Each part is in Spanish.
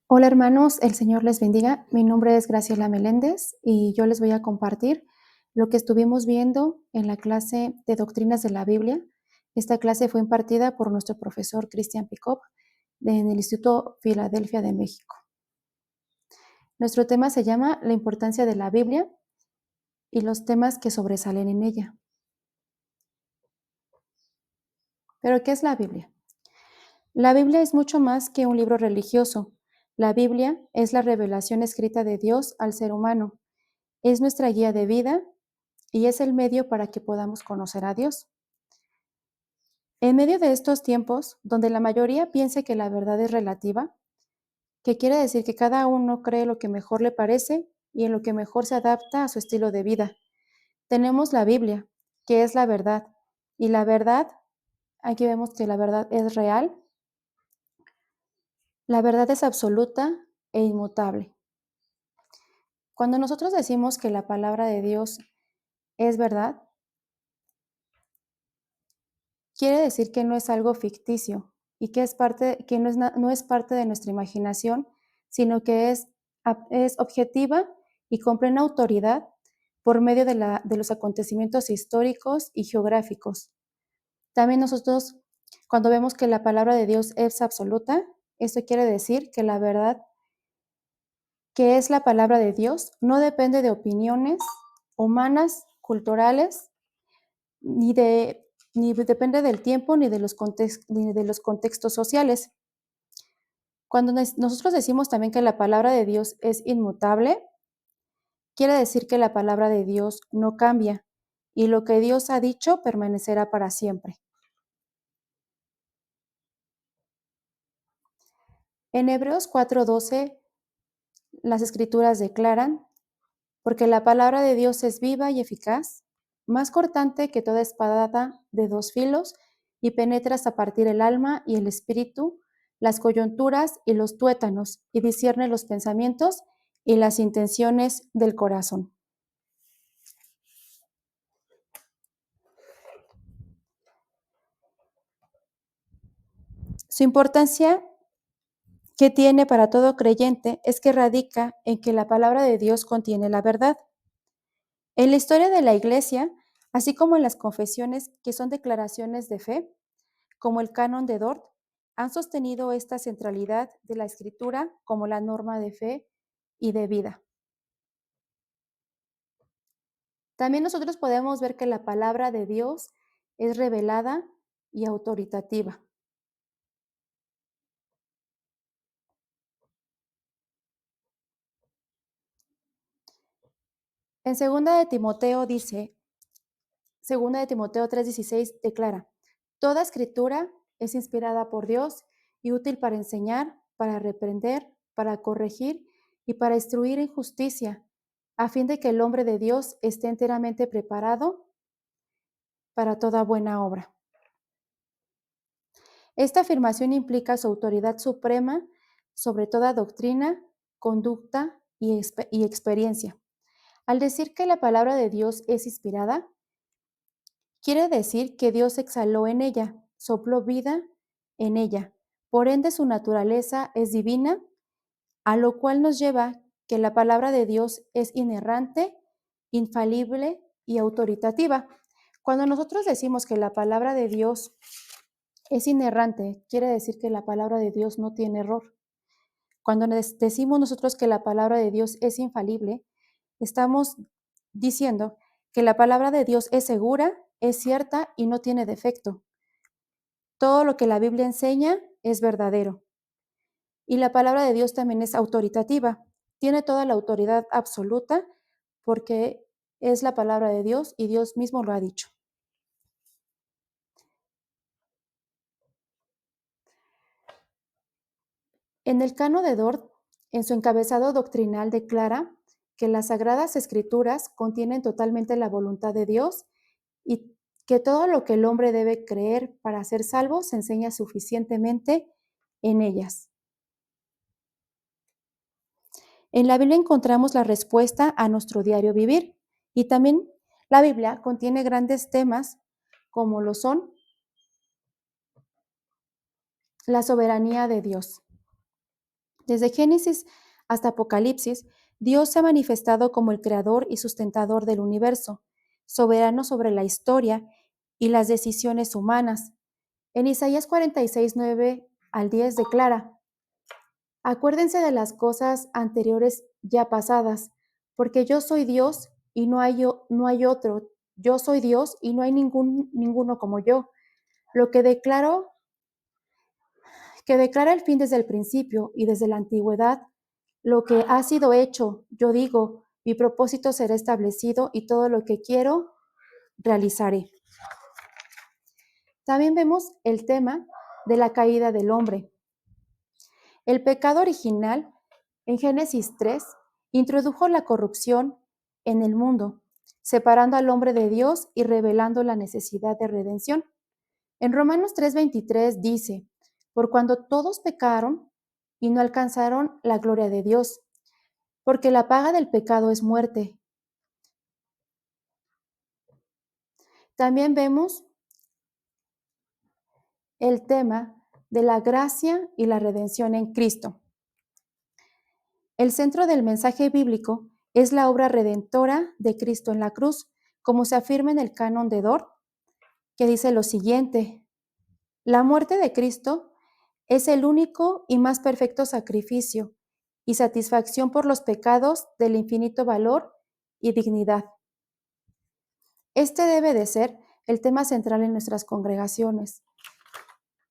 Hola hermanos, el Señor les bendiga. Mi nombre es Graciela Meléndez y yo les voy a compartir lo que estuvimos viendo en la clase de Doctrinas de la Biblia. Esta clase fue impartida por nuestro profesor Christian Picop en el Instituto Filadelfia de México. Nuestro tema se llama La importancia de la Biblia y los temas que sobresalen en ella. ¿Pero qué es la Biblia? La Biblia es mucho más que un libro religioso. La Biblia es la revelación escrita de Dios al ser humano. Es nuestra guía de vida y es el medio para que podamos conocer a Dios. En medio de estos tiempos, donde la mayoría piensa que la verdad es relativa, que quiere decir que cada uno cree lo que mejor le parece y en lo que mejor se adapta a su estilo de vida, tenemos la Biblia, que es la verdad. Y la verdad, aquí vemos que la verdad es real, la verdad es absoluta e inmutable. Cuando nosotros decimos que la palabra de Dios es verdad, quiere decir que no es algo ficticio y que no es parte de nuestra imaginación, sino que es objetiva y con plena autoridad por medio de los acontecimientos históricos y geográficos. También nosotros, cuando vemos que la palabra de Dios es absoluta, esto quiere decir que la verdad que es la palabra de Dios no depende de opiniones humanas, culturales, ni de ni depende del tiempo ni de los contextos sociales. Cuando nosotros decimos también que la palabra de Dios es inmutable, quiere decir que la palabra de Dios no cambia y lo que Dios ha dicho permanecerá para siempre. En Hebreos 4:12, las escrituras declaran: porque la palabra de Dios es viva y eficaz, más cortante que toda espada de dos filos, y penetra hasta partir el alma y el espíritu, las coyunturas y los tuétanos, y discierne los pensamientos y las intenciones del corazón. Su importancia que tiene para todo creyente es que radica en que la palabra de Dios contiene la verdad. En la historia de la Iglesia, así como en las confesiones que son declaraciones de fe, como el Canon de Dort, han sostenido esta centralidad de la Escritura como la norma de fe y de vida. También nosotros podemos ver que la palabra de Dios es revelada y autoritativa. En 2 de Timoteo 3:16 declara: toda escritura es inspirada por Dios y útil para enseñar, para reprender, para corregir y para instruir en justicia, a fin de que el hombre de Dios esté enteramente preparado para toda buena obra. Esta afirmación implica su autoridad suprema sobre toda doctrina, conducta y experiencia. Al decir que la palabra de Dios es inspirada, quiere decir que Dios exhaló en ella, sopló vida en ella. Por ende, su naturaleza es divina, a lo cual nos lleva que la palabra de Dios es inerrante, infalible y autoritativa. Cuando nosotros decimos que la palabra de Dios es inerrante, quiere decir que la palabra de Dios no tiene error. Cuando decimos nosotros que la palabra de Dios es infalible, estamos diciendo que la palabra de Dios es segura, es cierta y no tiene defecto. Todo lo que la Biblia enseña es verdadero. Y la palabra de Dios también es autoritativa. Tiene toda la autoridad absoluta porque es la palabra de Dios y Dios mismo lo ha dicho. En el Cano de Dort, en su encabezado doctrinal declara que las Sagradas Escrituras contienen totalmente la voluntad de Dios y que todo lo que el hombre debe creer para ser salvo se enseña suficientemente en ellas. En la Biblia encontramos la respuesta a nuestro diario vivir y también la Biblia contiene grandes temas como lo son la soberanía de Dios. Desde Génesis hasta Apocalipsis, Dios se ha manifestado como el creador y sustentador del universo, soberano sobre la historia y las decisiones humanas. En Isaías 46, 9 al 10 declara: Acuérdense de las cosas anteriores ya pasadas, porque yo soy Dios y no hay otro. Yo soy Dios y no hay ninguno como yo. Lo que declara el fin desde el principio y desde la antigüedad, lo que ha sido hecho, yo digo, mi propósito será establecido y todo lo que quiero realizaré. También vemos el tema de la caída del hombre. El pecado original, en Génesis 3, introdujo la corrupción en el mundo, separando al hombre de Dios y revelando la necesidad de redención. En Romanos 3:23 dice: por cuando todos pecaron y no alcanzaron la gloria de Dios, porque la paga del pecado es muerte. También vemos el tema de la gracia y la redención en Cristo. El centro del mensaje bíblico es la obra redentora de Cristo en la cruz, como se afirma en el canon de Dort, que dice lo siguiente: la muerte de Cristo es el único y más perfecto sacrificio y satisfacción por los pecados del infinito valor y dignidad. Este debe de ser el tema central en nuestras congregaciones.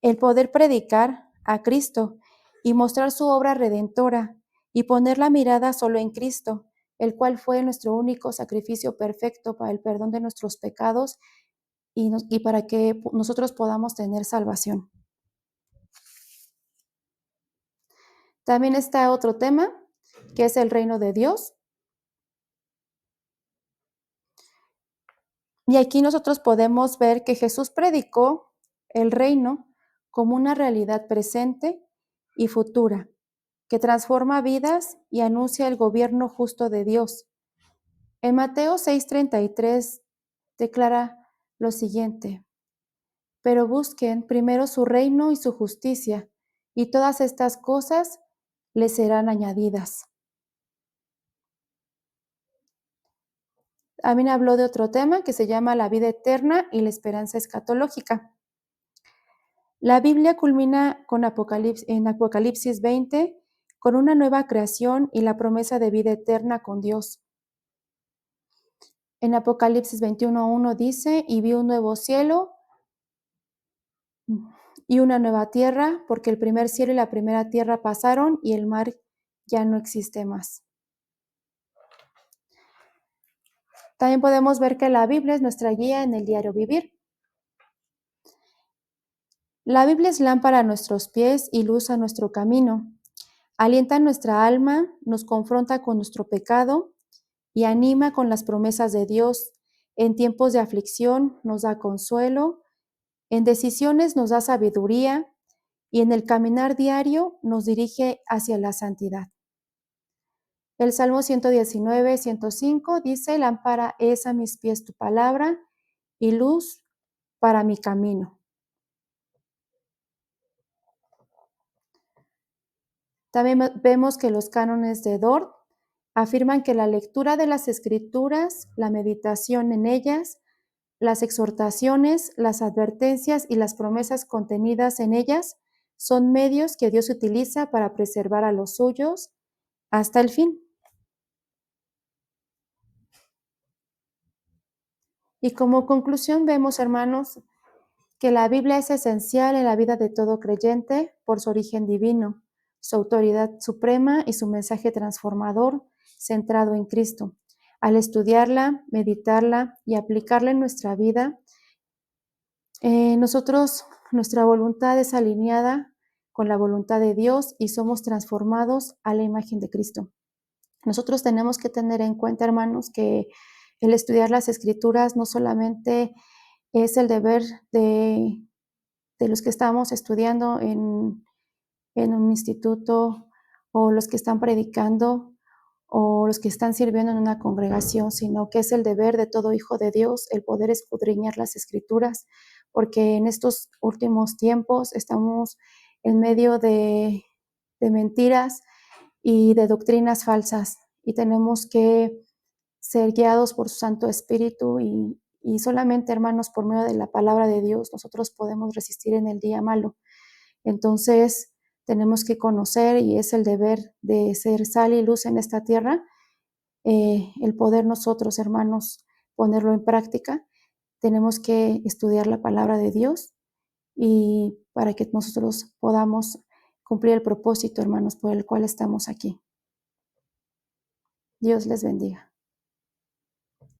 El poder predicar a Cristo y mostrar su obra redentora y poner la mirada solo en Cristo, el cual fue nuestro único sacrificio perfecto para el perdón de nuestros pecados y para que nosotros podamos tener salvación. También está otro tema, que es el reino de Dios. Y aquí nosotros podemos ver que Jesús predicó el reino como una realidad presente y futura, que transforma vidas y anuncia el gobierno justo de Dios. En Mateo 6:33 declara lo siguiente: pero busquen primero su reino y su justicia, y todas estas cosas les serán añadidas. También habló de otro tema que se llama la vida eterna y la esperanza escatológica. La Biblia culmina en Apocalipsis 20 con una nueva creación y la promesa de vida eterna con Dios. En Apocalipsis 21:1 dice: y vi un nuevo cielo y una nueva tierra, porque el primer cielo y la primera tierra pasaron y el mar ya no existe más. También podemos ver que la Biblia es nuestra guía en el diario vivir. La Biblia es lámpara a nuestros pies y luz a nuestro camino. Alienta nuestra alma, nos confronta con nuestro pecado y anima con las promesas de Dios. En tiempos de aflicción nos da consuelo, en decisiones nos da sabiduría y en el caminar diario nos dirige hacia la santidad. El Salmo 119, 105 dice: lámpara es a mis pies tu palabra y luz para mi camino. También vemos que los cánones de Dort afirman que la lectura de las Escrituras, la meditación en ellas, las exhortaciones, las advertencias y las promesas contenidas en ellas son medios que Dios utiliza para preservar a los suyos hasta el fin. Y como conclusión vemos, hermanos, que la Biblia es esencial en la vida de todo creyente por su origen divino, su autoridad suprema y su mensaje transformador centrado en Cristo. Al estudiarla, meditarla y aplicarla en nuestra vida, nuestra voluntad es alineada con la voluntad de Dios y somos transformados a la imagen de Cristo. Nosotros tenemos que tener en cuenta, hermanos, que el estudiar las Escrituras no solamente es el deber de los que estamos estudiando en un instituto o los que están predicando o los que están sirviendo en una congregación, sino que es el deber de todo hijo de Dios el poder escudriñar las Escrituras, porque en estos últimos tiempos estamos en medio de de mentiras y de doctrinas falsas. Y tenemos que ser guiados por su Santo Espíritu y solamente, hermanos, por medio de la palabra de Dios, nosotros podemos resistir en el día malo. Entonces, tenemos que conocer, y es el deber de ser sal y luz en esta tierra, el poder nosotros, hermanos, ponerlo en práctica. Tenemos que estudiar la palabra de Dios y para que nosotros podamos cumplir el propósito, hermanos, por el cual estamos aquí. Dios les bendiga.